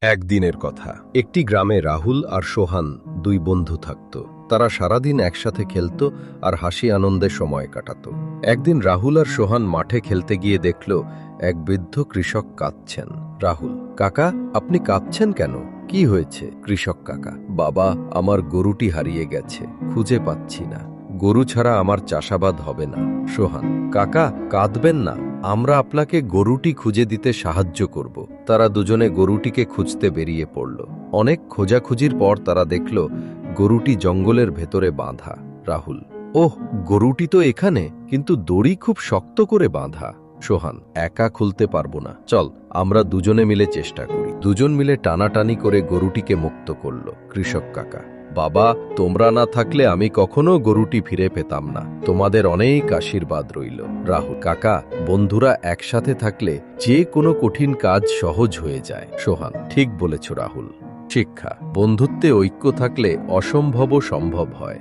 একদিনের কথা। একটি গ্রামে রাহুল আর সোহান দুই বন্ধু থাকত। তারা সারাদিন একসাথে খেলত আর হাসি আনন্দে সময় কাটাত। একদিন রাহুল আর সোহান মাঠে খেলতে গিয়ে দেখল এক বৃদ্ধ কৃষক কাঁদছেন। রাহুল: কাকা, আপনি কাঁদছেন কেন? কি হয়েছে? কৃষক কাকা: বাবা, আমার গরুটি হারিয়ে গেছে, খুঁজে পাচ্ছি না। গরু ছাড়া আমার চাষাবাদ হবে না। সোহান: কাকা, কাঁদবেন না, আমরা আপনাকে গরুটি খুঁজে দিতে সাহায্য করব। তারা দুজনে গরুটিকে খুঁজতে বেরিয়ে পড়ল। অনেক খোঁজাখুঁজির পর তারা দেখল গরুটি জঙ্গলের ভেতরে বাঁধা। রাহুল: ওহ, গরুটি তো এখানে, কিন্তু দড়ি খুব শক্ত করে বাঁধা। সোহান: একা খুলতে পারবো না, চল আমরা দুজনে মিলে চেষ্টা করি। দুজন মিলে টানাটানি করে গরুটিকে মুক্ত করল। কৃষক কাকা: বাবা, তোমরা না থাকলে আমি কখনো গরুটি ফিরে পেতাম না। তোমাদের অনেক আশীর্বাদ রইল। রাহুল: কাকা, বন্ধুরা একসাথে থাকলে যে কোনো কঠিন কাজ সহজ হয়ে যায়। সোহান: ঠিক বলেছ রাহুল। শিক্ষা: বন্ধুত্বে ঐক্য থাকলে অসম্ভবও সম্ভব হয়।